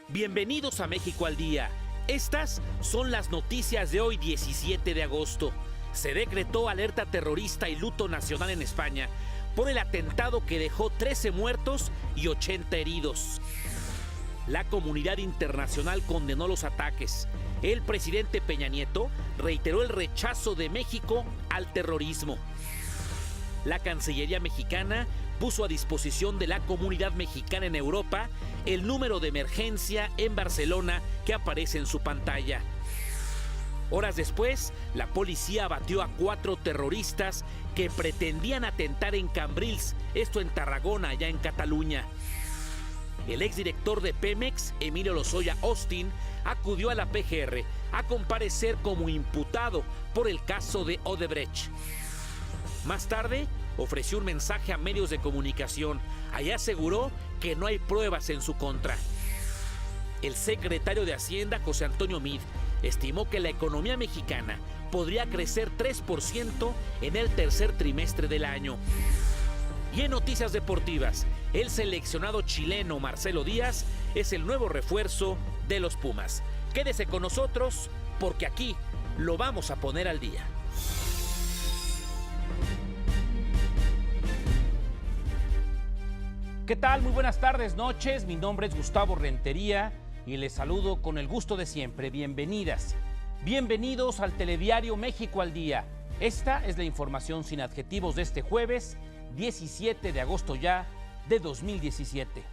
Bienvenidos a México al Día. Estas son las noticias de hoy, 17 de agosto. Se decretó alerta terrorista y luto nacional en España por el atentado que dejó 13 muertos y 80 heridos. La comunidad internacional condenó los ataques. El presidente Peña Nieto reiteró el rechazo de México al terrorismo. La Cancillería mexicana puso a disposición de la comunidad mexicana en Europa el número de emergencia en Barcelona que aparece en su pantalla. Horas después, la policía abatió a 4 terroristas que pretendían atentar en Cambrils, esto en Tarragona, allá en Cataluña. El exdirector de Pemex, Emilio Lozoya Austin, acudió a la PGR a comparecer como imputado por el caso de Odebrecht. Más tarde, ofreció un mensaje a medios de comunicación. Allí aseguró que no hay pruebas en su contra. El secretario de Hacienda, José Antonio Meade, estimó que la economía mexicana podría crecer 3% en el tercer trimestre del año. Y en noticias deportivas, el seleccionado chileno Marcelo Díaz es el nuevo refuerzo de los Pumas. Quédese con nosotros porque aquí lo vamos a poner al día. ¿Qué tal? Muy buenas tardes, noches. Mi nombre es Gustavo Rentería y les saludo con el gusto de siempre. Bienvenidas, bienvenidos al Telediario México al Día. Esta es la información sin adjetivos de este jueves, 17 de agosto ya de 2017.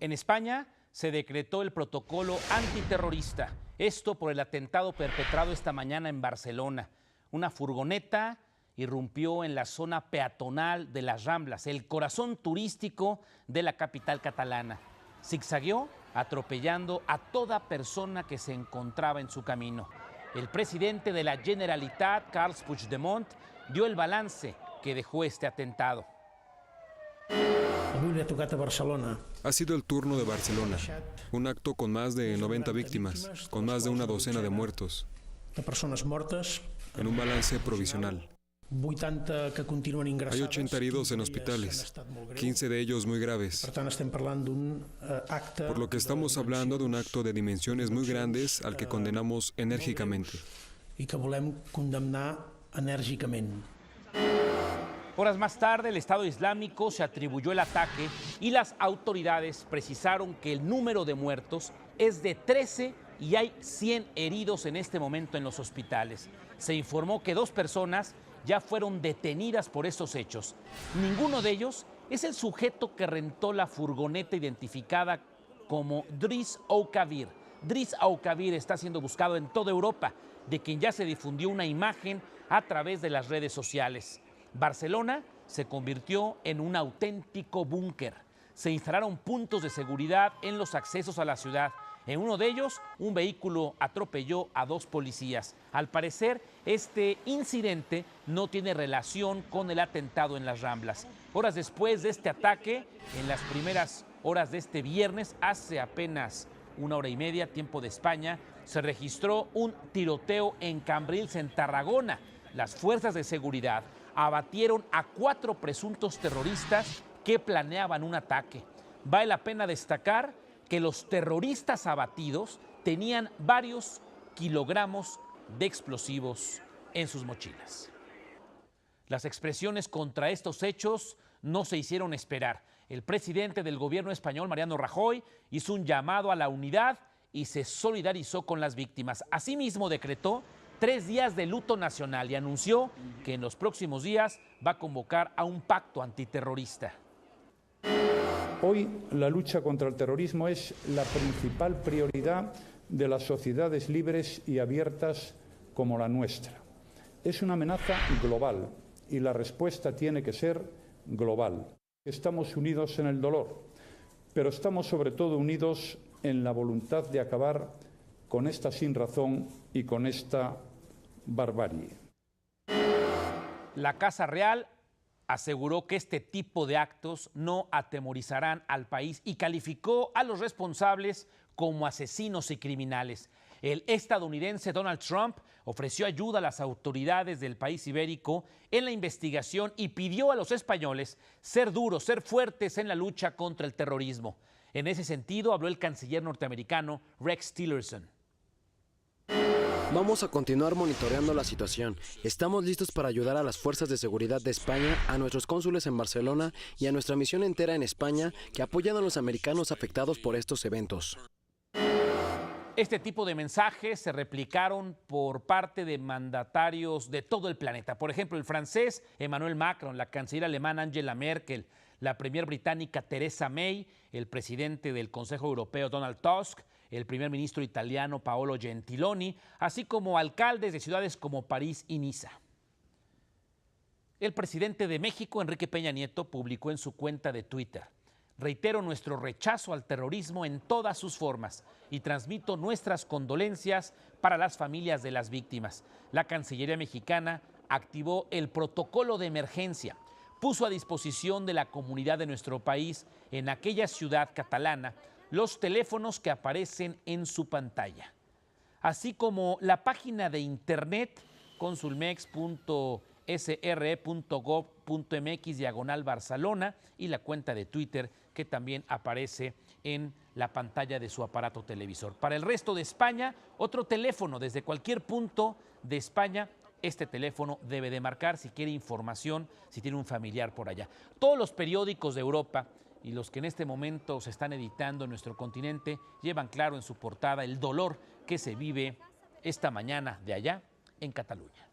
En España se decretó el protocolo antiterrorista, esto por el atentado perpetrado esta mañana en Barcelona. Una furgoneta irrumpió en la zona peatonal de las Ramblas, el corazón turístico de la capital catalana. Zigzagueó atropellando a toda persona que se encontraba en su camino. El presidente de la Generalitat, Carles Puigdemont, dio el balance que dejó este atentado. Ha sido el turno de Barcelona, un acto con más de 90 víctimas, con más de una docena de muertos, en un balance provisional. Hay 80 heridos en hospitales, 15 de ellos muy graves, por lo que estamos hablando de un acto de dimensiones muy grandes al que condenamos enérgicamente. Horas más tarde, el Estado Islámico se atribuyó el ataque y las autoridades precisaron que el número de muertos es de 13 y hay 100 heridos en este momento en los hospitales. Se informó que 2 personas ya fueron detenidas por estos hechos. Ninguno de ellos es el sujeto que rentó la furgoneta identificada como Driss Oukabir. Driss Oukabir está siendo buscado en toda Europa, de quien ya se difundió una imagen a través de las redes sociales. Barcelona se convirtió en un auténtico búnker. Se instalaron puntos de seguridad en los accesos a la ciudad. En uno de ellos, un vehículo atropelló a 2 policías. Al parecer, este incidente no tiene relación con el atentado en las Ramblas. Horas después de este ataque, en las primeras horas de este viernes, hace apenas 1 hora y media, tiempo de España, se registró un tiroteo en Cambrils, en Tarragona. Las fuerzas de seguridad abatieron a 4 presuntos terroristas que planeaban un ataque. Vale la pena destacar que los terroristas abatidos tenían varios kilogramos de explosivos en sus mochilas. Las expresiones contra estos hechos no se hicieron esperar. El presidente del gobierno español, Mariano Rajoy, hizo un llamado a la unidad y se solidarizó con las víctimas. Asimismo, decretó 3 días de luto nacional y anunció que en los próximos días va a convocar a un pacto antiterrorista. Hoy la lucha contra el terrorismo es la principal prioridad de las sociedades libres y abiertas como la nuestra. Es una amenaza global y la respuesta tiene que ser global. Estamos unidos en el dolor, pero estamos sobre todo unidos en la voluntad de acabar con esta sinrazón y con esta barbarie. La Casa Real aseguró que este tipo de actos no atemorizarán al país y calificó a los responsables como asesinos y criminales. El estadounidense Donald Trump ofreció ayuda a las autoridades del país ibérico en la investigación y pidió a los españoles ser duros, ser fuertes en la lucha contra el terrorismo. En ese sentido, habló el canciller norteamericano Rex Tillerson. Vamos a continuar monitoreando la situación. Estamos listos para ayudar a las fuerzas de seguridad de España, a nuestros cónsules en Barcelona y a nuestra misión entera en España que apoyan a los americanos afectados por estos eventos. Este tipo de mensajes se replicaron por parte de mandatarios de todo el planeta. Por ejemplo, el francés Emmanuel Macron, la canciller alemana Angela Merkel, la premier británica Theresa May, el presidente del Consejo Europeo Donald Tusk, el primer ministro italiano Paolo Gentiloni, así como alcaldes de ciudades como París y Niza. El presidente de México, Enrique Peña Nieto, publicó en su cuenta de Twitter: reitero nuestro rechazo al terrorismo en todas sus formas y transmito nuestras condolencias para las familias de las víctimas. La Cancillería mexicana activó el protocolo de emergencia, puso a disposición de la comunidad de nuestro país en aquella ciudad catalana los teléfonos que aparecen en su pantalla, así como la página de internet consulmex.sre.gov.mx/Barcelona y la cuenta de Twitter que también aparece en la pantalla de su aparato televisor. Para el resto de España, otro teléfono desde cualquier punto de España. Este teléfono debe de marcar si quiere información, si tiene un familiar por allá. Todos los periódicos de Europa y los que en este momento se están editando en nuestro continente llevan claro en su portada el dolor que se vive esta mañana de allá en Cataluña.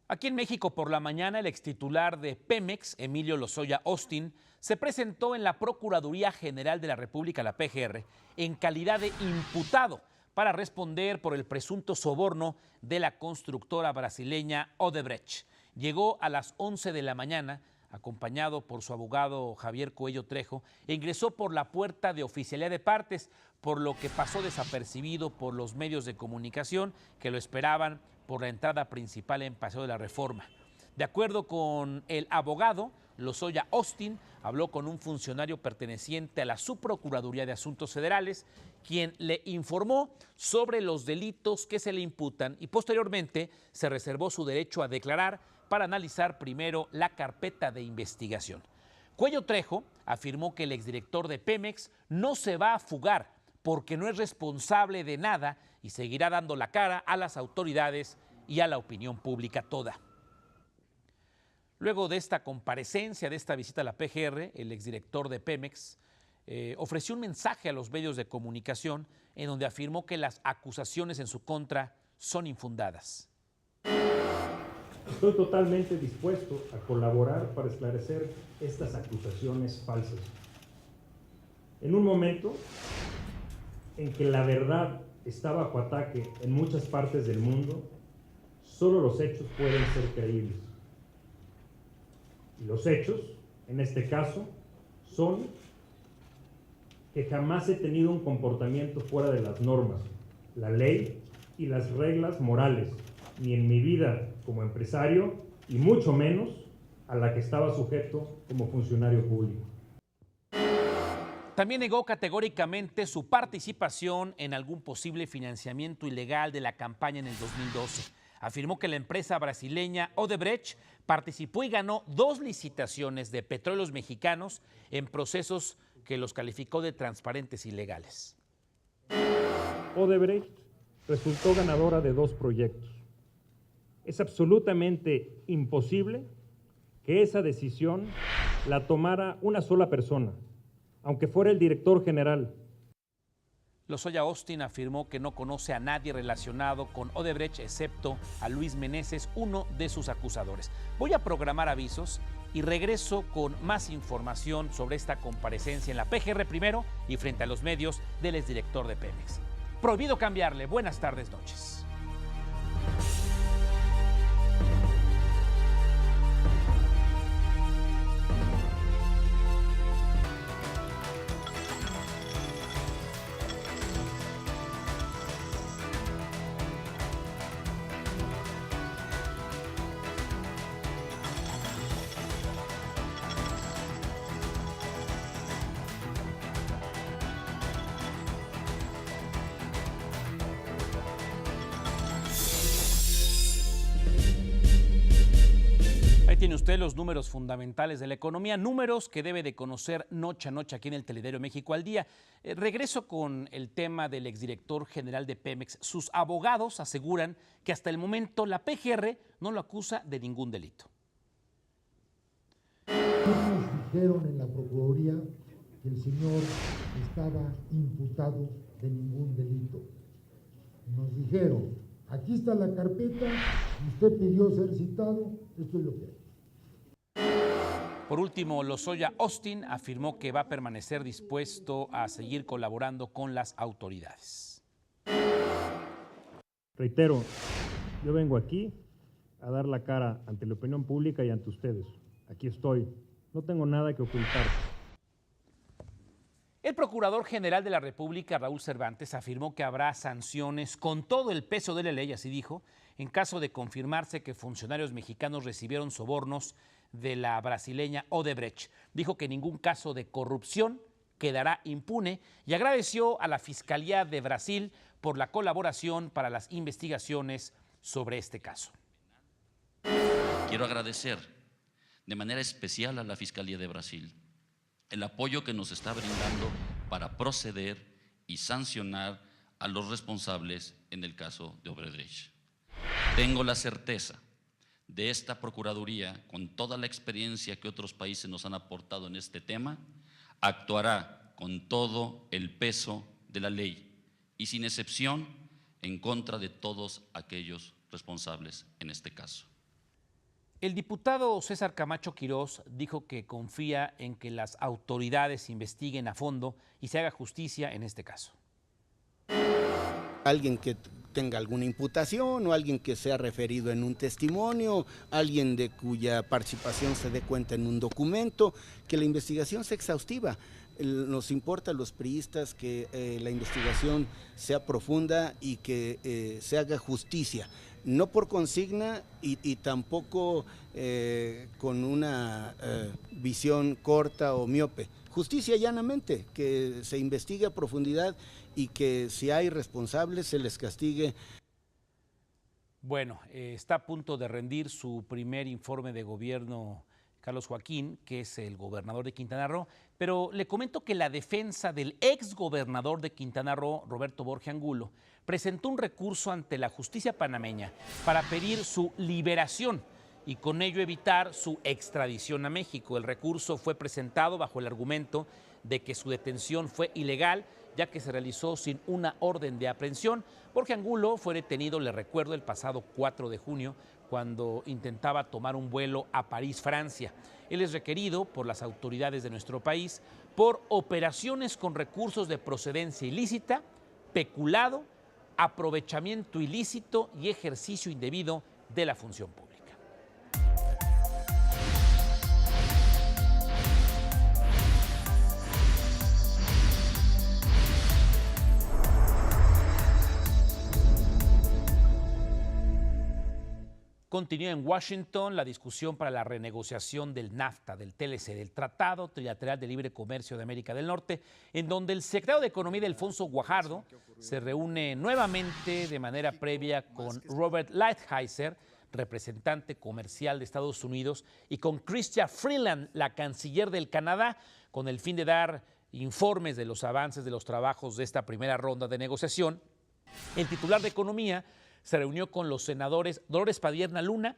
Aquí en México por la mañana, el extitular de Pemex, Emilio Lozoya Austin, se presentó en la Procuraduría General de la República, la PGR, en calidad de imputado para responder por el presunto soborno de la constructora brasileña Odebrecht. Llegó a las 11 de la mañana, acompañado por su abogado Javier Coello Trejo, e ingresó por la puerta de oficialía de partes, por lo que pasó desapercibido por los medios de comunicación que lo esperaban por la entrada principal en Paseo de la Reforma. De acuerdo con el abogado, Lozoya Austin habló con un funcionario perteneciente a la Subprocuraduría de Asuntos Federales, quien le informó sobre los delitos que se le imputan y posteriormente se reservó su derecho a declarar para analizar primero la carpeta de investigación. Cuello Trejo afirmó que el exdirector de Pemex no se va a fugar porque no es responsable de nada y seguirá dando la cara a las autoridades y a la opinión pública toda. Luego de esta comparecencia, de esta visita a la PGR, el exdirector de Pemex ofreció un mensaje a los medios de comunicación en donde afirmó que las acusaciones en su contra son infundadas. Estoy totalmente dispuesto a colaborar para esclarecer estas acusaciones falsas. En un momento en que la verdad está bajo ataque en muchas partes del mundo, solo los hechos pueden ser creíbles. Y los hechos, en este caso, son que jamás he tenido un comportamiento fuera de las normas, la ley y las reglas morales, ni en mi vida como empresario, y mucho menos a la que estaba sujeto como funcionario público. También negó categóricamente su participación en algún posible financiamiento ilegal de la campaña en el 2012. Afirmó que la empresa brasileña Odebrecht participó y ganó 2 licitaciones de petróleos mexicanos en procesos que los calificó de transparentes y legales. Odebrecht resultó ganadora de 2 proyectos. Es absolutamente imposible que esa decisión la tomara una sola persona, aunque fuera el director general. Lozoya Austin afirmó que no conoce a nadie relacionado con Odebrecht excepto a Luis Meneses, uno de sus acusadores. Voy a programar avisos y regreso con más información sobre esta comparecencia en la PGR primero y frente a los medios del exdirector de Pemex. Prohibido cambiarle. Buenas tardes, noches. tiene usted los números fundamentales de la economía, números que debe de conocer noche a noche aquí en el Telediario México al Día. Regreso con el tema del exdirector general de Pemex. Sus abogados aseguran que hasta el momento la PGR no lo acusa de ningún delito. Nos dijeron en la Procuraduría que el señor estaba imputado de ningún delito. Nos dijeron, aquí está la carpeta, usted pidió ser citado, esto es lo que hay. Por último, Lozoya Austin afirmó que va a permanecer dispuesto a seguir colaborando con las autoridades. Reitero, yo vengo aquí a dar la cara ante la opinión pública y ante ustedes. Aquí estoy, no tengo nada que ocultar. El Procurador General de la República, Raúl Cervantes, afirmó que habrá sanciones con todo el peso de la ley, así dijo, en caso de confirmarse que funcionarios mexicanos recibieron sobornos de la brasileña Odebrecht. Dijo que ningún caso de corrupción quedará impune y agradeció a la Fiscalía de Brasil por la colaboración para las investigaciones sobre este caso. Quiero agradecer de manera especial a la Fiscalía de Brasil el apoyo que nos está brindando para proceder y sancionar a los responsables en el caso de Odebrecht. Tengo la certeza de esta Procuraduría, con toda la experiencia que otros países nos han aportado en este tema, actuará con todo el peso de la ley y sin excepción en contra de todos aquellos responsables en este caso. El diputado César Camacho Quirós dijo que confía en que las autoridades investiguen a fondo y se haga justicia en este caso. Alguien que tenga alguna imputación o alguien que sea referido en un testimonio, alguien de cuya participación se dé cuenta en un documento, que la investigación sea exhaustiva. Nos importa a los priistas que la investigación sea profunda y que se haga justicia. No por consigna y tampoco con una visión corta o miope. Justicia llanamente, que se investigue a profundidad y que si hay responsables se les castigue. Bueno, está a punto de rendir su primer informe de gobierno Carlos Joaquín, que es el gobernador de Quintana Roo, pero le comento que la defensa del exgobernador de Quintana Roo, Roberto Borge Angulo, presentó un recurso ante la justicia panameña para pedir su liberación y con ello evitar su extradición a México. El recurso fue presentado bajo el argumento de que su detención fue ilegal, ya que se realizó sin una orden de aprehensión. Borge Angulo fue detenido, le recuerdo, el pasado 4 de junio, cuando intentaba tomar un vuelo a París, Francia. Él es requerido por las autoridades de nuestro país por operaciones con recursos de procedencia ilícita, peculado, aprovechamiento ilícito y ejercicio indebido de la función pública. Continúa en Washington la discusión para la renegociación del NAFTA, del TLC, del Tratado Trilateral de Libre Comercio de América del Norte, en donde el secretario de Economía, Alfonso Guajardo, se reúne nuevamente de manera previa con Robert Lighthizer, representante comercial de Estados Unidos, y con Chrystia Freeland, la canciller del Canadá, con el fin de dar informes de los avances de los trabajos de esta primera ronda de negociación. El titular de Economía se reunió con los senadores Dolores Padierna Luna,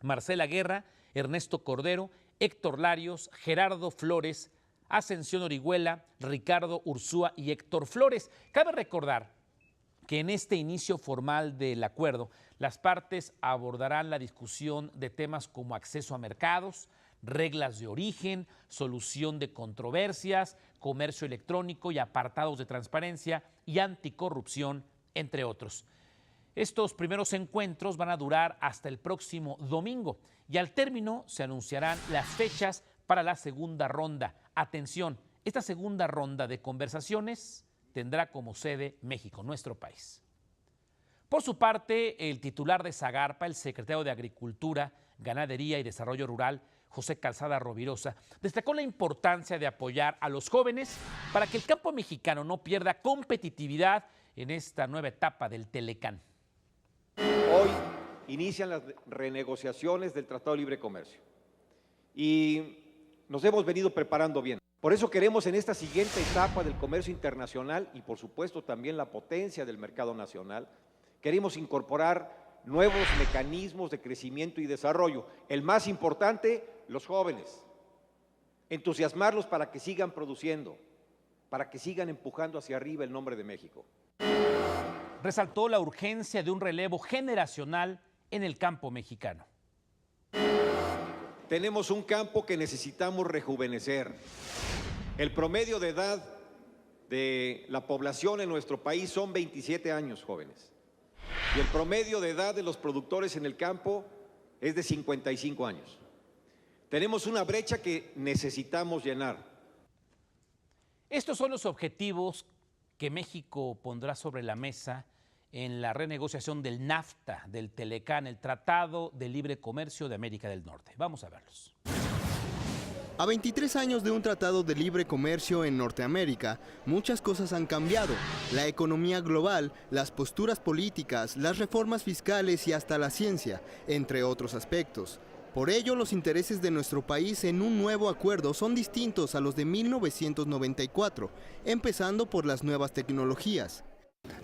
Marcela Guerra, Ernesto Cordero, Héctor Larios, Gerardo Flores, Ascensión Orihuela, Ricardo Ursúa y Héctor Flores. Cabe recordar que en este inicio formal del acuerdo, las partes abordarán la discusión de temas como acceso a mercados, reglas de origen, solución de controversias, comercio electrónico y apartados de transparencia y anticorrupción, entre otros. Estos primeros encuentros van a durar hasta el próximo domingo y al término se anunciarán las fechas para la segunda ronda. Atención, esta segunda ronda de conversaciones tendrá como sede México, nuestro país. Por su parte, el titular de Zagarpa, el secretario de Agricultura, Ganadería y Desarrollo Rural, José Calzada Rovirosa, destacó la importancia de apoyar a los jóvenes para que el campo mexicano no pierda competitividad en esta nueva etapa del Telecán. Hoy inician las renegociaciones del Tratado de Libre Comercio. Y nos hemos venido preparando bien. Por eso queremos en esta siguiente etapa del comercio internacional y por supuesto también la potencia del mercado nacional, queremos incorporar nuevos mecanismos de crecimiento y desarrollo. El más importante, los jóvenes. Entusiasmarlos para que sigan produciendo, para que sigan empujando hacia arriba el nombre de México. Resaltó la urgencia de un relevo generacional en el campo mexicano. Tenemos un campo que necesitamos rejuvenecer. El promedio de edad de la población en nuestro país son 27 años, jóvenes. Y el promedio de edad de los productores en el campo es de 55 años. Tenemos una brecha que necesitamos llenar. Estos son los objetivos que México pondrá sobre la mesa en la renegociación del NAFTA, del Telecán, el Tratado de Libre Comercio de América del Norte. Vamos a verlos. A 23 años de un tratado de libre comercio en Norteamérica, muchas cosas han cambiado. La economía global, las posturas políticas, las reformas fiscales y hasta la ciencia, entre otros aspectos. Por ello, los intereses de nuestro país en un nuevo acuerdo son distintos a los de 1994, empezando por las nuevas tecnologías.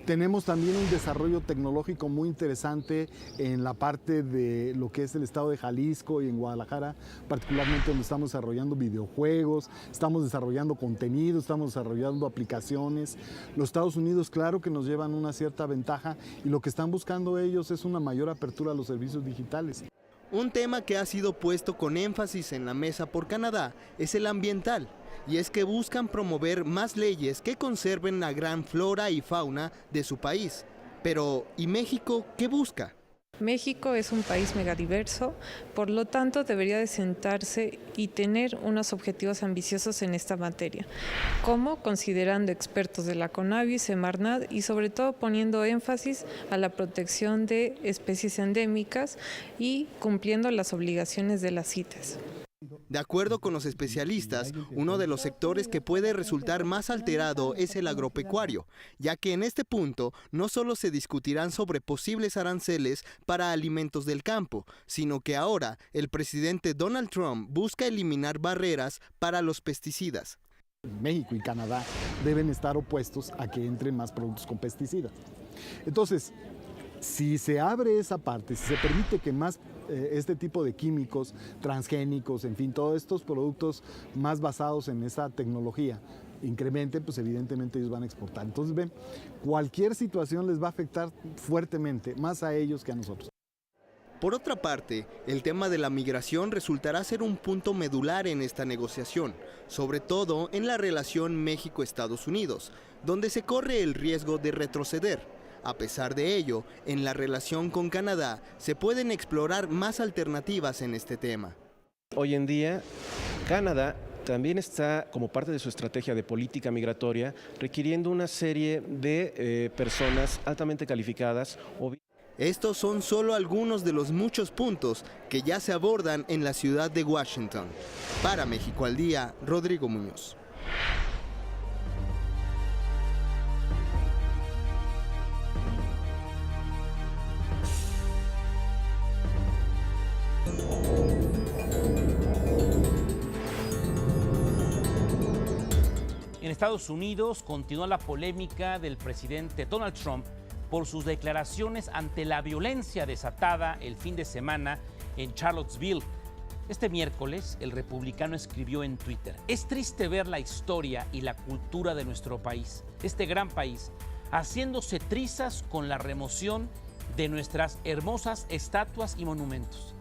Tenemos también un desarrollo tecnológico muy interesante en la parte de lo que es el estado de Jalisco y en Guadalajara, particularmente donde estamos desarrollando videojuegos, estamos desarrollando contenido, estamos desarrollando aplicaciones. Los Estados Unidos, claro que nos llevan una cierta ventaja y lo que están buscando ellos es una mayor apertura a los servicios digitales. Un tema que ha sido puesto con énfasis en la mesa por Canadá es el ambiental, y es que buscan promover más leyes que conserven la gran flora y fauna de su país. Pero, ¿y México qué busca? México es un país megadiverso, por lo tanto debería de sentarse y tener unos objetivos ambiciosos en esta materia, como considerando expertos de la CONAVI, Semarnat y sobre todo poniendo énfasis a la protección de especies endémicas y cumpliendo las obligaciones de las CITES. De acuerdo con los especialistas, uno de los sectores que puede resultar más alterado es el agropecuario, ya que en este punto no solo se discutirán sobre posibles aranceles para alimentos del campo, sino que ahora el presidente Donald Trump busca eliminar barreras para los pesticidas. México y Canadá deben estar opuestos a que entren más productos con pesticidas. Entonces, si se abre esa parte, si se permite que más este tipo de químicos, transgénicos, en fin, todos estos productos más basados en esa tecnología incrementen, pues evidentemente ellos van a exportar. Entonces, ven, cualquier situación les va a afectar fuertemente, más a ellos que a nosotros. Por otra parte, el tema de la migración resultará ser un punto medular en esta negociación, sobre todo en la relación México-Estados Unidos, donde se corre el riesgo de retroceder. A pesar de ello, en la relación con Canadá se pueden explorar más alternativas en este tema. Hoy en día, Canadá también está, como parte de su estrategia de política migratoria, requiriendo una serie de personas altamente calificadas. Estos son solo algunos de los muchos puntos que ya se abordan en la ciudad de Washington. Para México al Día, Rodrigo Muñoz. En Estados Unidos continúa la polémica del presidente Donald Trump por sus declaraciones ante la violencia desatada el fin de semana en Charlottesville. Este miércoles, el republicano escribió en Twitter: "Es triste ver la historia y la cultura de nuestro país, este gran país, haciéndose trizas con la remoción de nuestras hermosas estatuas y monumentos".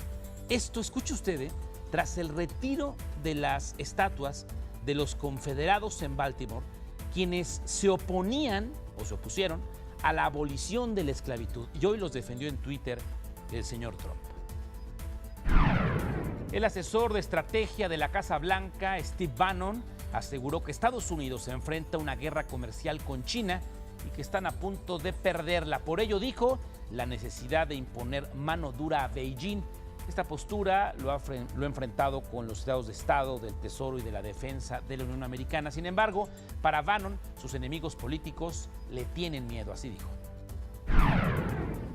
Esto, escuche usted, tras el retiro de las estatuas de los confederados en Baltimore, quienes se oponían o se opusieron a la abolición de la esclavitud. Y hoy los defendió en Twitter el señor Trump. El asesor de estrategia de la Casa Blanca, Steve Bannon, aseguró que Estados Unidos se enfrenta a una guerra comercial con China y que están a punto de perderla. Por ello, dijo, la necesidad de imponer mano dura a Beijing. Esta postura lo ha enfrentado con los secretarios de Estado, del Tesoro y de la Defensa de la Unión Americana. Sin embargo, para Bannon, sus enemigos políticos le tienen miedo, así dijo.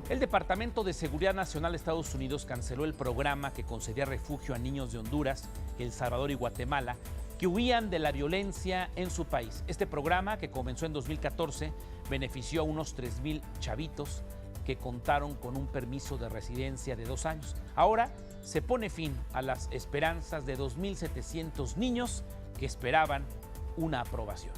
El Departamento de Seguridad Nacional de Estados Unidos canceló el programa que concedía refugio a niños de Honduras, El Salvador y Guatemala que huían de la violencia en su país. Este programa, que comenzó en 2014, benefició a unos 3,000 chavitos que contaron con un permiso de residencia de 2 años. Ahora se pone fin a las esperanzas de 2,700 niños que esperaban una aprobación.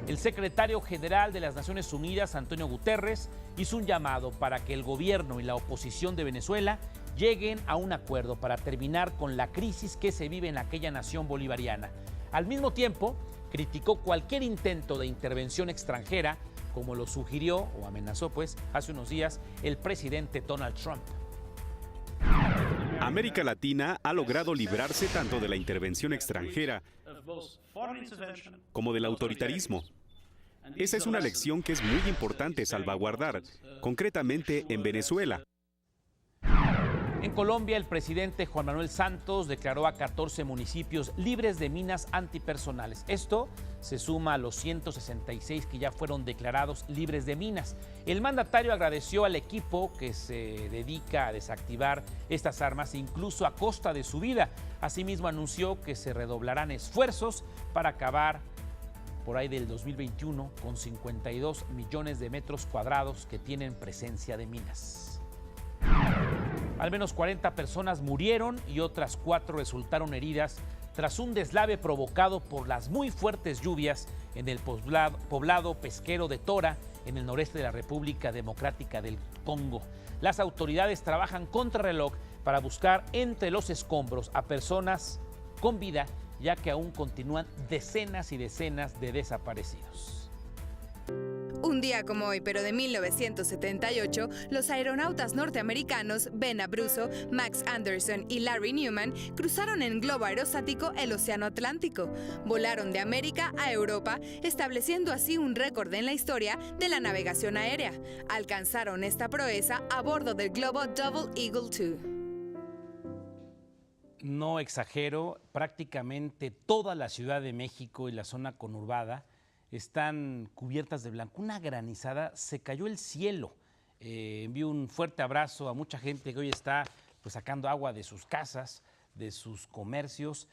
El secretario general de las Naciones Unidas, Antonio Guterres, hizo un llamado para que el gobierno y la oposición de Venezuela lleguen a un acuerdo para terminar con la crisis que se vive en aquella nación bolivariana. Al mismo tiempo, criticó cualquier intento de intervención extranjera, como lo sugirió o amenazó hace unos días el presidente Donald Trump. América Latina ha logrado librarse tanto de la intervención extranjera como del autoritarismo. Esa es una lección que es muy importante salvaguardar, concretamente en Venezuela. En Colombia, el presidente Juan Manuel Santos declaró a 14 municipios libres de minas antipersonales. Esto se suma a los 166 que ya fueron declarados libres de minas. El mandatario agradeció al equipo que se dedica a desactivar estas armas, incluso a costa de su vida. Asimismo, anunció que se redoblarán esfuerzos para acabar por ahí del 2021 con 52 millones de metros cuadrados que tienen presencia de minas. Al menos 40 personas murieron y otras 4 resultaron heridas tras un deslave provocado por las muy fuertes lluvias en el poblado pesquero de Tora, en el noreste de la República Democrática del Congo. Las autoridades trabajan contrarreloj para buscar entre los escombros a personas con vida, ya que aún continúan decenas y decenas de desaparecidos. Un día como hoy, pero de 1978, los aeronautas norteamericanos Ben Abruzzo, Max Anderson y Larry Newman cruzaron en globo aerostático el Océano Atlántico. Volaron de América a Europa, estableciendo así un récord en la historia de la navegación aérea. Alcanzaron esta proeza a bordo del globo Double Eagle II. No exagero, prácticamente toda la Ciudad de México y la zona conurbada están cubiertas de blanco. Una granizada, se cayó el cielo. Envío un fuerte abrazo a mucha gente que hoy está sacando agua de sus casas, de sus comercios.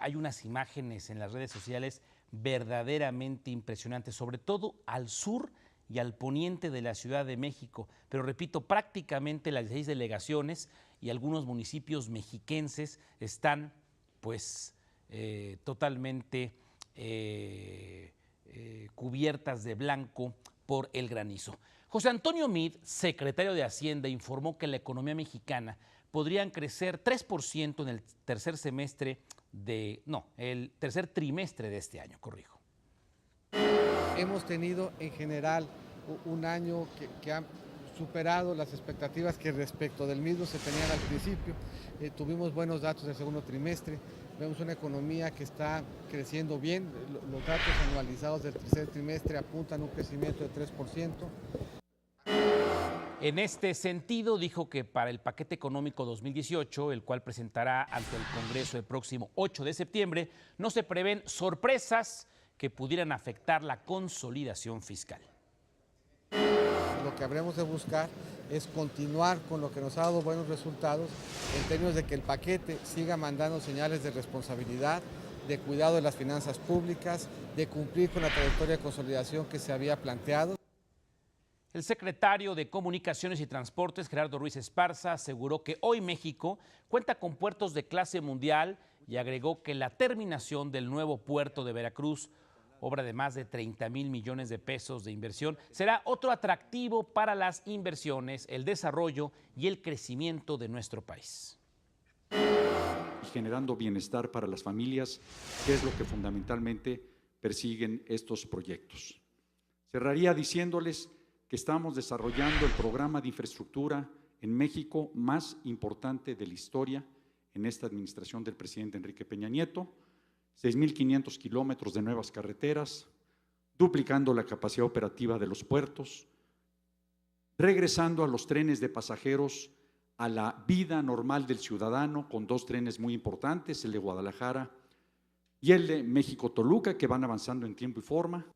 Hay unas imágenes en las redes sociales verdaderamente impresionantes, sobre todo al sur y al poniente de la Ciudad de México. Pero repito, prácticamente las 16 delegaciones y algunos municipios mexiquenses están totalmente cubiertas de blanco por el granizo. José Antonio Meade, secretario de Hacienda, informó que la economía mexicana podría crecer 3% en el tercer trimestre de este año, corrijo. Hemos tenido en general un año que ha superado las expectativas que respecto del mismo se tenían al principio. Tuvimos buenos datos del segundo trimestre. Vemos una economía que está creciendo bien. Los datos anualizados del tercer trimestre apuntan a un crecimiento de 3%. En este sentido, dijo que para el paquete económico 2018, el cual presentará ante el Congreso el próximo 8 de septiembre, no se prevén sorpresas que pudieran afectar la consolidación fiscal. Lo que habremos de buscar es continuar con lo que nos ha dado buenos resultados en términos de que el paquete siga mandando señales de responsabilidad, de cuidado de las finanzas públicas, de cumplir con la trayectoria de consolidación que se había planteado. El secretario de Comunicaciones y Transportes, Gerardo Ruiz Esparza, aseguró que hoy México cuenta con puertos de clase mundial y agregó que la terminación del nuevo puerto de Veracruz, obra de más de 30,000 millones de pesos de inversión, será otro atractivo para las inversiones, el desarrollo y el crecimiento de nuestro país. Generando bienestar para las familias, que es lo que fundamentalmente persiguen estos proyectos. Cerraría diciéndoles que estamos desarrollando el programa de infraestructura en México más importante de la historia en esta administración del presidente Enrique Peña Nieto, 6,500 kilómetros de nuevas carreteras, duplicando la capacidad operativa de los puertos, regresando a los trenes de pasajeros a la vida normal del ciudadano con 2 trenes muy importantes, el de Guadalajara y el de México-Toluca, que van avanzando en tiempo y forma.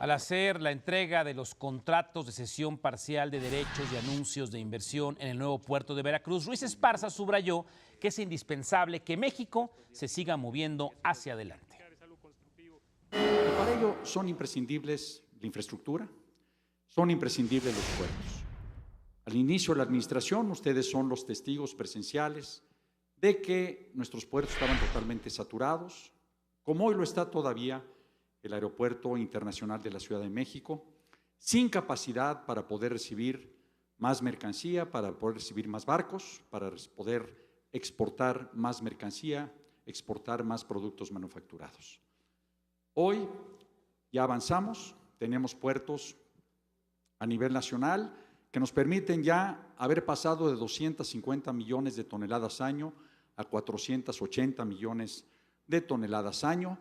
Al hacer la entrega de los contratos de cesión parcial de derechos y anuncios de inversión en el nuevo puerto de Veracruz, Ruiz Esparza subrayó que es indispensable que México se siga moviendo hacia adelante. Y para ello son imprescindibles la infraestructura, son imprescindibles los puertos. Al inicio de la administración, ustedes son los testigos presenciales de que nuestros puertos estaban totalmente saturados, como hoy lo está todavía el Aeropuerto Internacional de la Ciudad de México, sin capacidad para poder recibir más mercancía, para poder recibir más barcos, para poder exportar más mercancía, exportar más productos manufacturados. Hoy ya avanzamos, tenemos puertos a nivel nacional que nos permiten ya haber pasado de 250 millones de toneladas año a 480 millones de toneladas año.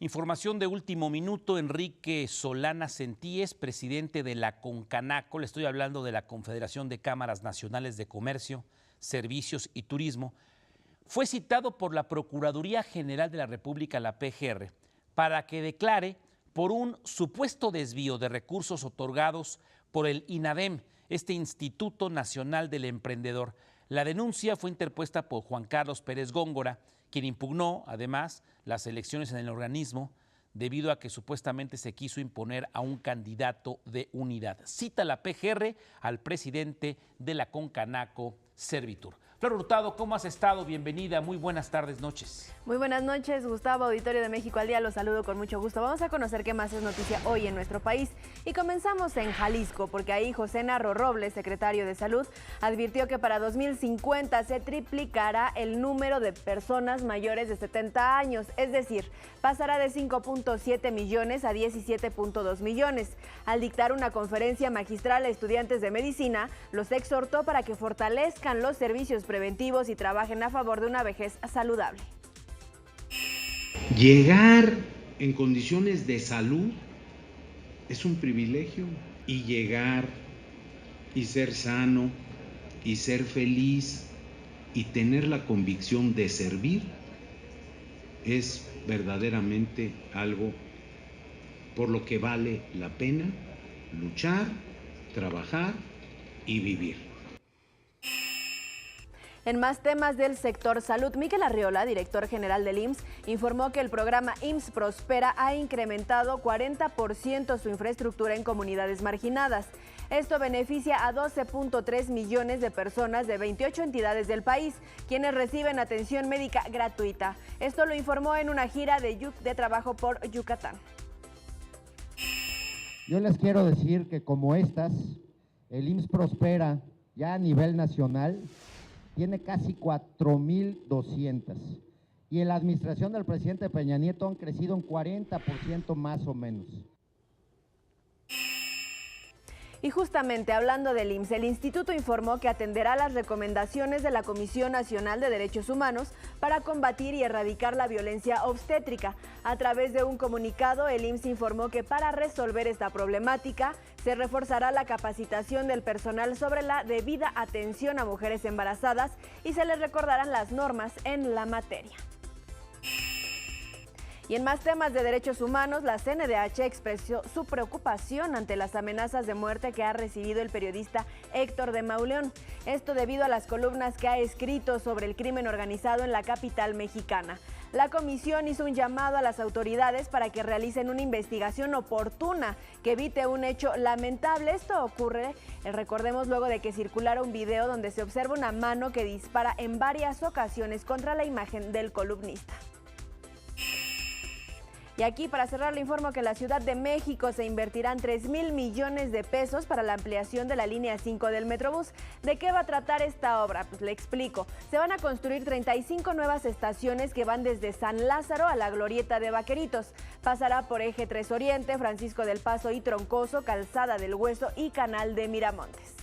Información de último minuto, Enrique Solana Centíes, presidente de la CONCANACO, le estoy hablando de la Confederación de Cámaras Nacionales de Comercio, Servicios y Turismo, fue citado por la Procuraduría General de la República, la PGR, para que declare por un supuesto desvío de recursos otorgados por el INADEM, este Instituto Nacional del Emprendedor. La denuncia fue interpuesta por Juan Carlos Pérez Góngora, quien impugnó, además, las elecciones en el organismo debido a que supuestamente se quiso imponer a un candidato de unidad. Cita la PGR al presidente de la CONCANACO, Servitur. Flor Hurtado, ¿cómo has estado? Bienvenida, muy buenas tardes, noches. Muy buenas noches, Gustavo, auditorio de México al Día, los saludo con mucho gusto. Vamos a conocer qué más es noticia hoy en nuestro país y comenzamos en Jalisco, porque ahí José Narro Robles, secretario de Salud, advirtió que para 2050 se triplicará el número de personas mayores de 70 años, es decir, pasará de 5.7 millones a 17.2 millones. Al dictar una conferencia magistral a estudiantes de medicina, los exhortó para que fortalezcan los servicios preventivos y trabajen a favor de una vejez saludable. Llegar en condiciones de salud es un privilegio, y llegar y ser sano y ser feliz y tener la convicción de servir es verdaderamente algo por lo que vale la pena luchar, trabajar y vivir. En más temas del sector salud, Miquel Arriola, director general del IMSS, informó que el programa IMSS Prospera ha incrementado 40% su infraestructura en comunidades marginadas. Esto beneficia a 12.3 millones de personas de 28 entidades del país, quienes reciben atención médica gratuita. Esto lo informó en una gira de trabajo por Yucatán. Yo les quiero decir que como estas, el IMSS Prospera ya a nivel nacional tiene casi 4,200 y en la administración del presidente Peña Nieto han crecido un 40% más o menos. Y justamente hablando del IMSS, el instituto informó que atenderá las recomendaciones de la Comisión Nacional de Derechos Humanos para combatir y erradicar la violencia obstétrica. A través de un comunicado, el IMSS informó que para resolver esta problemática se reforzará la capacitación del personal sobre la debida atención a mujeres embarazadas y se les recordarán las normas en la materia. Y en más temas de derechos humanos, la CNDH expresó su preocupación ante las amenazas de muerte que ha recibido el periodista Héctor de Mauleón. Esto debido a las columnas que ha escrito sobre el crimen organizado en la capital mexicana. La comisión hizo un llamado a las autoridades para que realicen una investigación oportuna que evite un hecho lamentable. Esto ocurre, recordemos, luego de que circulara un video donde se observa una mano que dispara en varias ocasiones contra la imagen del columnista. Y aquí, para cerrar, le informo que en la Ciudad de México se invertirán 3,000 millones de pesos para la ampliación de la línea 5 del Metrobús. ¿De qué va a tratar esta obra? Pues le explico. Se van a construir 35 nuevas estaciones que van desde San Lázaro a la Glorieta de Vaqueritos. Pasará por Eje 3 Oriente, Francisco del Paso y Troncoso, Calzada del Hueso y Canal de Miramontes.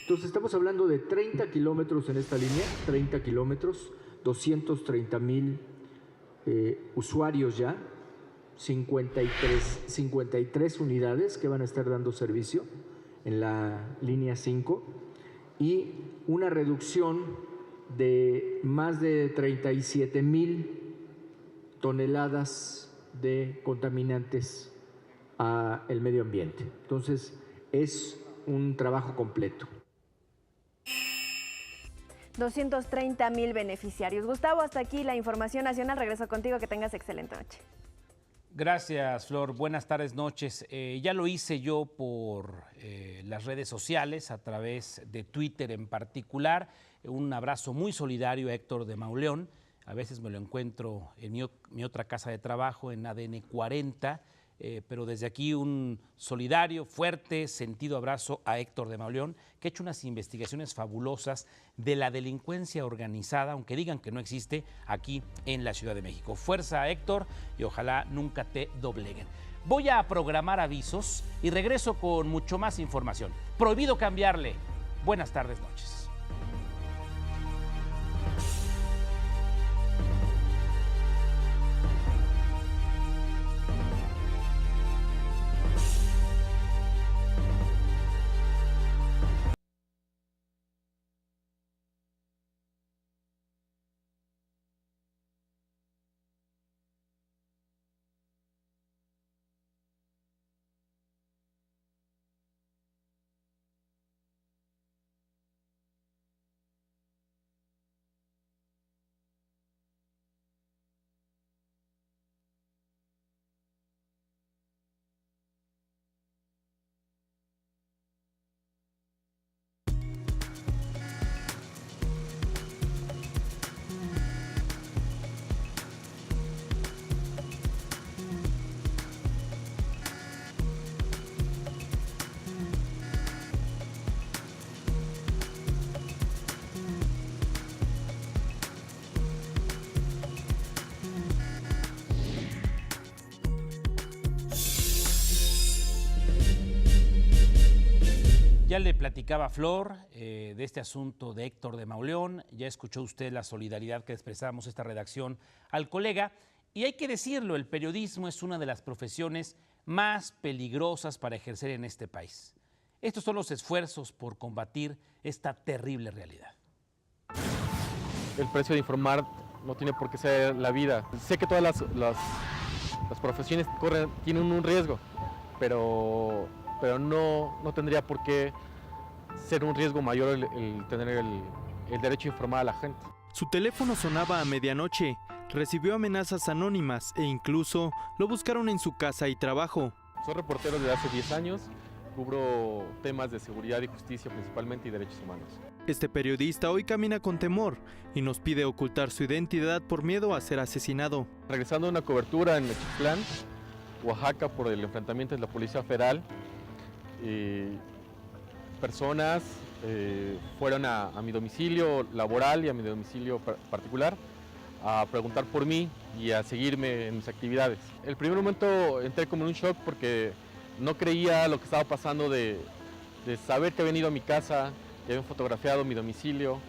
Entonces estamos hablando de 30 kilómetros en esta línea, 30 kilómetros, 230,000 usuarios ya, 53 unidades que van a estar dando servicio en la línea 5 y una reducción de más de 37,000 toneladas de contaminantes al medio ambiente. Entonces, es un trabajo completo. 230,000 beneficiarios. Gustavo, hasta aquí la información nacional. Regreso contigo, que tengas excelente noche. Gracias, Flor. Buenas tardes, noches. Ya lo hice yo por las redes sociales, a través de Twitter en particular. Un abrazo muy solidario a Héctor de Mauleón. A veces me lo encuentro en mi otra casa de trabajo, en ADN 40, pero desde aquí un solidario, fuerte, sentido abrazo a Héctor de Mauleón, que ha hecho unas investigaciones fabulosas de la delincuencia organizada, aunque digan que no existe, aquí en la Ciudad de México. Fuerza, Héctor, y ojalá nunca te dobleguen. Voy a programar avisos y regreso con mucho más información. Prohibido cambiarle. Buenas tardes, noches. Ya le platicaba a Flor de este asunto de Héctor de Mauleón, ya escuchó usted la solidaridad que expresamos esta redacción al colega, y hay que decirlo, el periodismo es una de las profesiones más peligrosas para ejercer en este país. Estos son los esfuerzos por combatir esta terrible realidad. El precio de informar no tiene por qué ser la vida. Sé que todas las profesiones tienen un riesgo, pero no tendría por qué ser un riesgo mayor el tener el derecho a informar a la gente. Su teléfono sonaba a medianoche, recibió amenazas anónimas e incluso lo buscaron en su casa y trabajo. Soy reportero desde hace 10 años, cubro temas de seguridad y justicia principalmente y derechos humanos. Este periodista hoy camina con temor y nos pide ocultar su identidad por miedo a ser asesinado. Regresando a una cobertura en Mexitlán, Oaxaca, por el enfrentamiento de la Policía Federal, personas fueron a mi domicilio laboral y a mi domicilio particular a preguntar por mí y a seguirme en mis actividades. El primer momento entré como en un shock porque no creía lo que estaba pasando de saber que habían ido a mi casa, que habían fotografiado mi domicilio,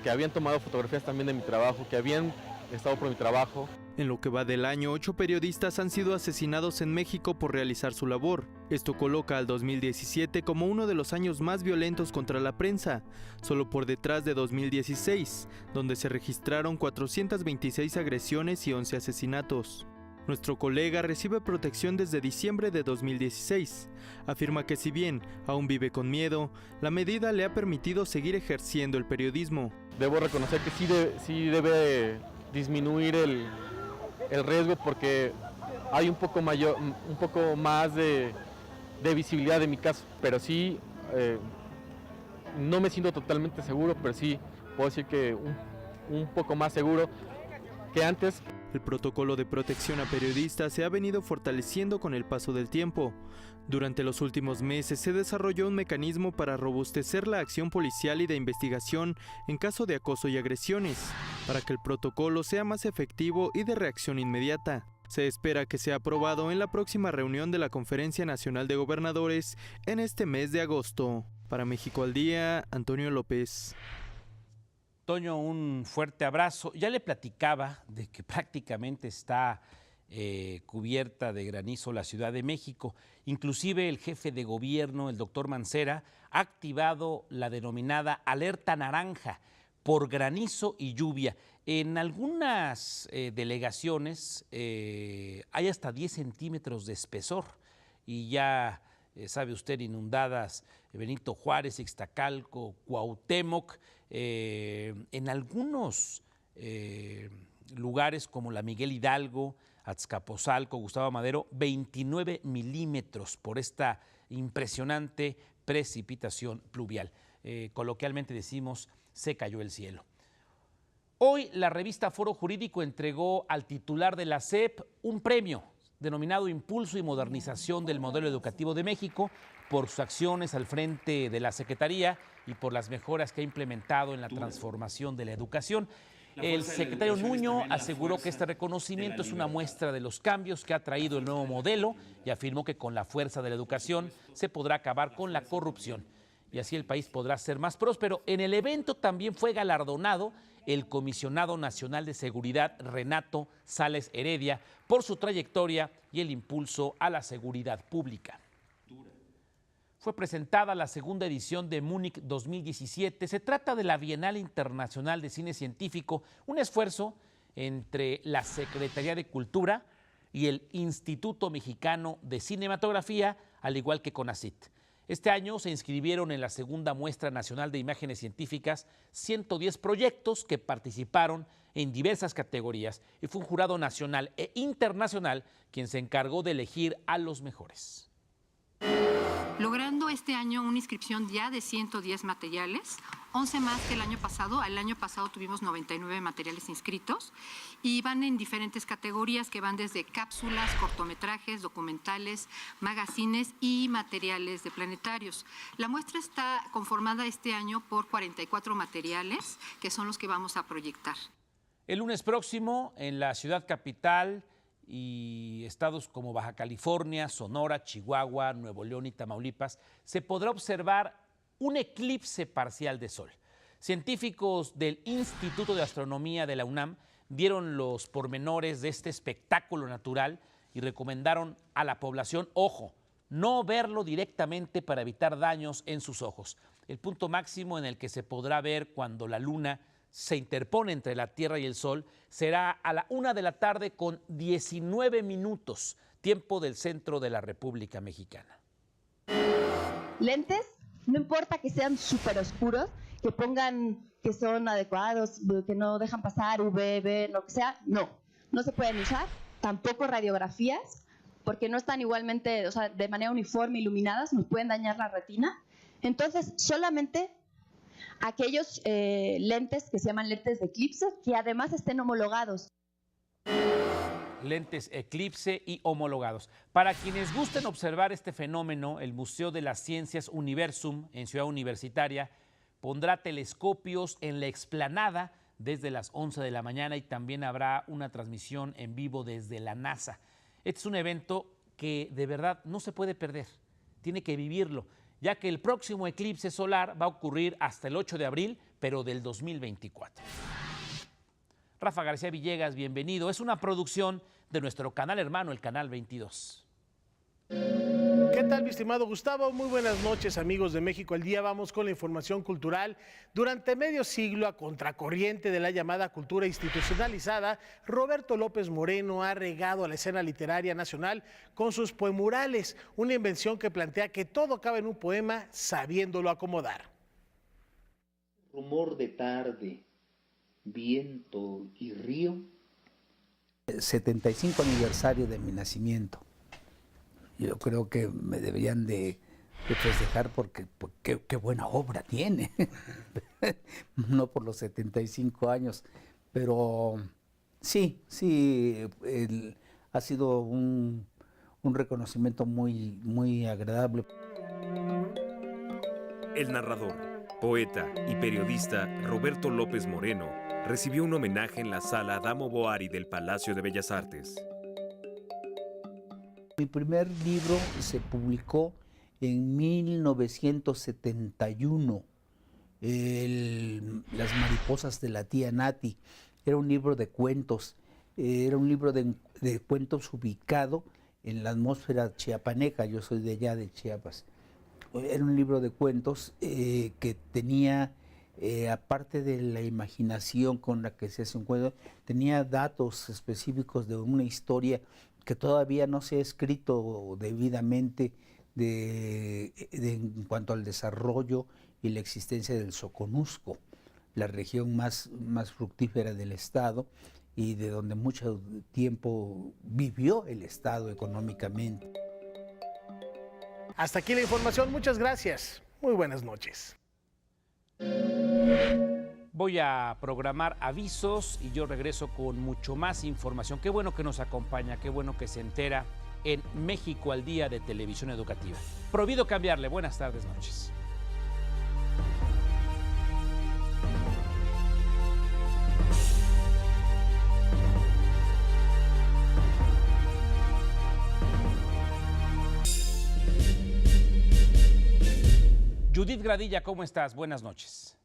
que habían tomado fotografías también de mi trabajo, que habían estado por mi trabajo. En lo que va del año, 8 periodistas han sido asesinados en México por realizar su labor. Esto coloca al 2017 como uno de los años más violentos contra la prensa, solo por detrás de 2016, donde se registraron 426 agresiones y 11 asesinatos. Nuestro colega recibe protección desde diciembre de 2016. Afirma que si bien aún vive con miedo, la medida le ha permitido seguir ejerciendo el periodismo. Debo reconocer que sí debe disminuir el riesgo porque hay un poco más de visibilidad de mi caso, pero sí no me siento totalmente seguro, pero sí puedo decir que un poco más seguro que antes. El protocolo de protección a periodistas se ha venido fortaleciendo con el paso del tiempo. Durante los últimos meses se desarrolló un mecanismo para robustecer la acción policial y de investigación en caso de acoso y agresiones, para que el protocolo sea más efectivo y de reacción inmediata. Se espera que sea aprobado en la próxima reunión de la Conferencia Nacional de Gobernadores en este mes de agosto. Para México al Día, Antonio López. Toño, un fuerte abrazo. Ya le platicaba de que prácticamente está cubierta de granizo la Ciudad de México. Inclusive el jefe de gobierno, el doctor Mancera, ha activado la denominada alerta naranja por granizo y lluvia. En algunas delegaciones hay hasta 10 centímetros de espesor y ya sabe usted, inundadas Benito Juárez, Ixtacalco, Cuauhtémoc, en algunos lugares como la Miguel Hidalgo, Azcapotzalco, Gustavo Madero, 29 milímetros por esta impresionante precipitación pluvial. Coloquialmente decimos, se cayó el cielo. Hoy la revista Foro Jurídico entregó al titular de la SEP un premio denominado Impulso y Modernización del Modelo Educativo de México por sus acciones al frente de la Secretaría y por las mejoras que ha implementado en la transformación de la educación. El secretario Nuño aseguró que este reconocimiento es una muestra de los cambios que ha traído el nuevo modelo y afirmó que con la fuerza de la educación se podrá acabar con la corrupción y así el país podrá ser más próspero. En el evento también fue galardonado el Comisionado Nacional de Seguridad, Renato Sales Heredia, por su trayectoria y el impulso a la seguridad pública. Fue presentada la segunda edición de Múnich 2017. Se trata de la Bienal Internacional de Cine Científico, un esfuerzo entre la Secretaría de Cultura y el Instituto Mexicano de Cinematografía, al igual que CONACYT. Este año se inscribieron en la segunda muestra nacional de imágenes científicas 110 proyectos que participaron en diversas categorías y fue un jurado nacional e internacional quien se encargó de elegir a los mejores. Logrando este año una inscripción ya de 110 materiales, 11 más que el año pasado. El año pasado tuvimos 99 materiales inscritos y van en diferentes categorías que van desde cápsulas, cortometrajes, documentales, magazines y materiales de planetarios. La muestra está conformada este año por 44 materiales que son los que vamos a proyectar. El lunes próximo en la ciudad capital y estados como Baja California, Sonora, Chihuahua, Nuevo León y Tamaulipas, se podrá observar un eclipse parcial de sol. Científicos del Instituto de Astronomía de la UNAM dieron los pormenores de este espectáculo natural y recomendaron a la población, ojo, no verlo directamente para evitar daños en sus ojos. El punto máximo en el que se podrá ver cuando la luna se interpone entre la Tierra y el Sol será a la 1 de la tarde con 19 minutos, tiempo del centro de la República Mexicana. Lentes, no importa que sean súper oscuros, que pongan que son adecuados, que no dejan pasar UVB, lo que sea, no se pueden usar. Tampoco radiografías, porque no están igualmente, o sea, de manera uniforme iluminadas, nos pueden dañar la retina. Entonces, solamente aquellos lentes que se llaman lentes de eclipse, que además estén homologados. Lentes eclipse y homologados. Para quienes gusten observar este fenómeno, el Museo de las Ciencias Universum en Ciudad Universitaria pondrá telescopios en la explanada desde las 11 de la mañana y también habrá una transmisión en vivo desde la NASA. Este es un evento que de verdad no se puede perder, tiene que vivirlo, ya que el próximo eclipse solar va a ocurrir hasta el 8 de abril, pero del 2024. Rafa García Villegas, bienvenido. Es una producción de nuestro canal hermano, el Canal 22. ¿Qué tal, mi estimado Gustavo? Muy buenas noches, amigos de México al Día. Vamos con la información cultural. Durante medio siglo, a contracorriente de la llamada cultura institucionalizada, Roberto López Moreno ha regado a la escena literaria nacional con sus poemurales, una invención que plantea que todo cabe en un poema sabiéndolo acomodar. Rumor de tarde, viento y río. 75 aniversario de mi nacimiento. Yo creo que me deberían de festejar porque qué buena obra tiene. No por los 75 años, pero sí, ha sido un reconocimiento muy agradable. El narrador, poeta y periodista Roberto López Moreno recibió un homenaje en la Sala Adamo Boari del Palacio de Bellas Artes. Mi primer libro se publicó en 1971, Las mariposas de la tía Nati. Era un libro de cuentos, de cuentos ubicado en la atmósfera chiapaneca. Yo soy de allá, de Chiapas. Era un libro de cuentos que tenía aparte de la imaginación con la que se hace un cuento, tenía datos específicos de una historia que todavía no se ha escrito debidamente en cuanto al desarrollo y la existencia del Soconusco, la región más fructífera del estado y de donde mucho tiempo vivió el estado económicamente. Hasta aquí la información, muchas gracias. Muy buenas noches. Voy a programar avisos y yo regreso con mucho más información. Qué bueno que nos acompaña, qué bueno que se entera en México al Día de Televisión Educativa. Prohibido cambiarle. Buenas tardes, noches. Judith Gradilla, ¿cómo estás? Buenas noches.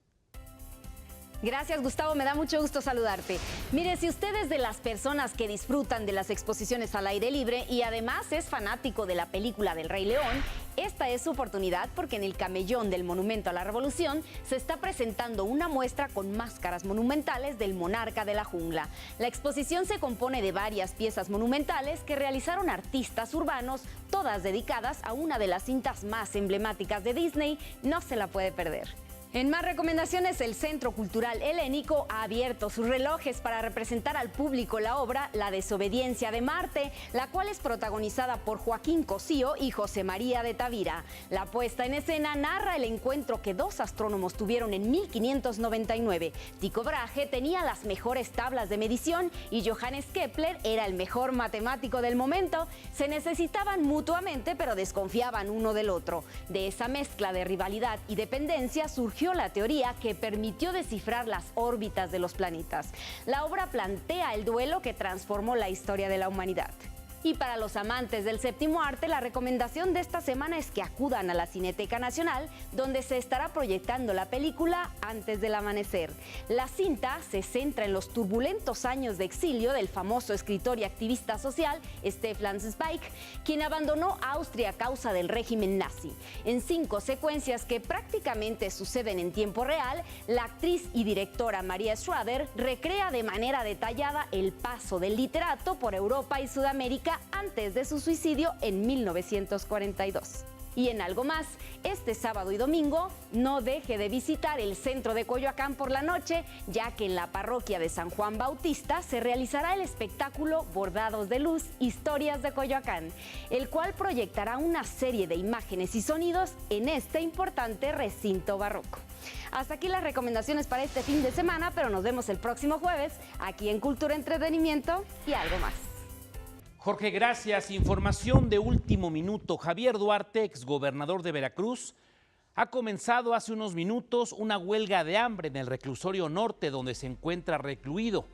Gracias, Gustavo, me da mucho gusto saludarte. Mire, si usted es de las personas que disfrutan de las exposiciones al aire libre y además es fanático de la película del Rey León, esta es su oportunidad porque en el camellón del Monumento a la Revolución se está presentando una muestra con máscaras monumentales del monarca de la jungla. La exposición se compone de varias piezas monumentales que realizaron artistas urbanos, todas dedicadas a una de las cintas más emblemáticas de Disney. No se la puede perder. En más recomendaciones, el Centro Cultural Helénico ha abierto sus relojes para representar al público la obra La Desobediencia de Marte, la cual es protagonizada por Joaquín Cosío y José María de Tavira. La puesta en escena narra el encuentro que dos astrónomos tuvieron en 1599. Tycho Brahe tenía las mejores tablas de medición y Johannes Kepler era el mejor matemático del momento. Se necesitaban mutuamente, pero desconfiaban uno del otro. De esa mezcla de rivalidad y dependencia surgió la teoría que permitió descifrar las órbitas de los planetas. La obra plantea el duelo que transformó la historia de la humanidad. Y para los amantes del séptimo arte, la recomendación de esta semana es que acudan a la Cineteca Nacional, donde se estará proyectando la película Antes del Amanecer. La cinta se centra en los turbulentos años de exilio del famoso escritor y activista social Stefan Zweig, quien abandonó Austria a causa del régimen nazi. En 5 secuencias que prácticamente suceden en tiempo real, la actriz y directora Maria Schrader recrea de manera detallada el paso del literato por Europa y Sudamérica antes de su suicidio en 1942. Y en algo más, este sábado y domingo no deje de visitar el centro de Coyoacán por la noche, ya que en la parroquia de San Juan Bautista se realizará el espectáculo Bordados de Luz, Historias de Coyoacán, el cual proyectará una serie de imágenes y sonidos en este importante recinto barroco. Hasta aquí las recomendaciones para este fin de semana, pero nos vemos el próximo jueves aquí en Cultura, Entretenimiento y algo más. Jorge, gracias. Información de último minuto. Javier Duarte, exgobernador de Veracruz, ha comenzado hace unos minutos una huelga de hambre en el reclusorio norte donde se encuentra recluido.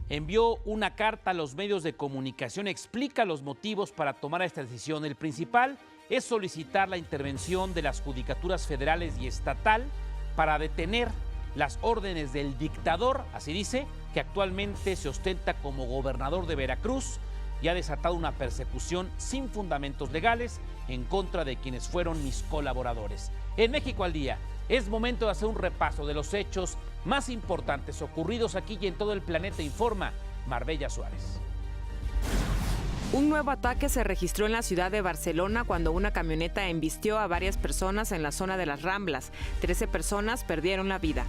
Envió una carta a los medios de comunicación, explica los motivos para tomar esta decisión. El principal es solicitar la intervención de las judicaturas federales y estatal para detener las órdenes del dictador, así dice, que actualmente se ostenta como gobernador de Veracruz, y ha desatado una persecución sin fundamentos legales en contra de quienes fueron mis colaboradores. En México al Día, es momento de hacer un repaso de los hechos más importantes ocurridos aquí y en todo el planeta, informa Marbella Suárez. Un nuevo ataque se registró en la ciudad de Barcelona cuando una camioneta embistió a varias personas en la zona de las Ramblas. 13 personas perdieron la vida.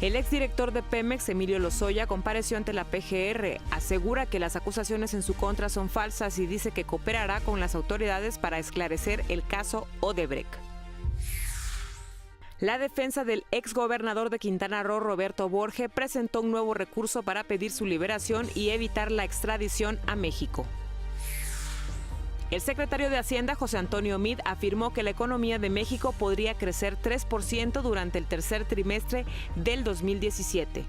El exdirector de Pemex, Emilio Lozoya, compareció ante la PGR. Asegura que las acusaciones en su contra son falsas y dice que cooperará con las autoridades para esclarecer el caso Odebrecht. La defensa del exgobernador de Quintana Roo, Roberto Borge, presentó un nuevo recurso para pedir su liberación y evitar la extradición a México. El secretario de Hacienda, José Antonio Meade, afirmó que la economía de México podría crecer 3% durante el tercer trimestre del 2017.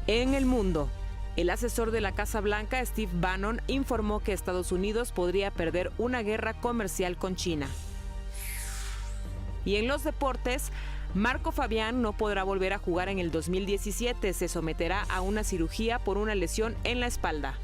En el mundo, el asesor de la Casa Blanca, Steve Bannon, informó que Estados Unidos podría perder una guerra comercial con China. Y en los deportes, Marco Fabián no podrá volver a jugar en el 2017. Se someterá a una cirugía por una lesión en la espalda.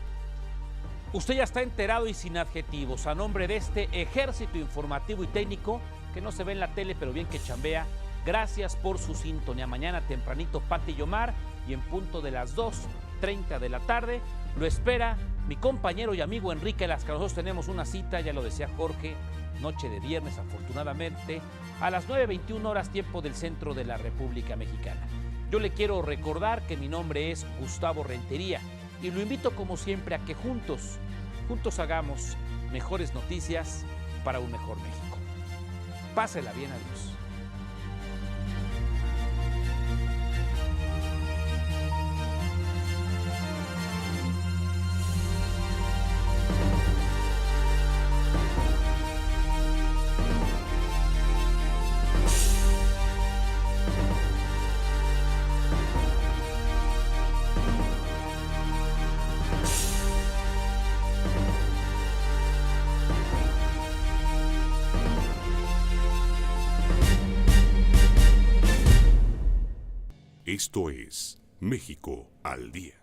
Usted ya está enterado y sin adjetivos. A nombre de este ejército informativo y técnico, que no se ve en la tele, pero bien que chambea. Gracias por su sintonía. Mañana tempranito, Pati y Omar, y en punto de las 2:30 de la tarde, lo espera mi compañero y amigo Enrique Lascano. Nosotros tenemos una cita, ya lo decía Jorge, noche de viernes, afortunadamente, a las 9:21 horas, tiempo del centro de la República Mexicana. Yo le quiero recordar que mi nombre es Gustavo Rentería y lo invito como siempre a que juntos hagamos mejores noticias para un mejor México. Pásela bien, adiós. Esto es México al Día.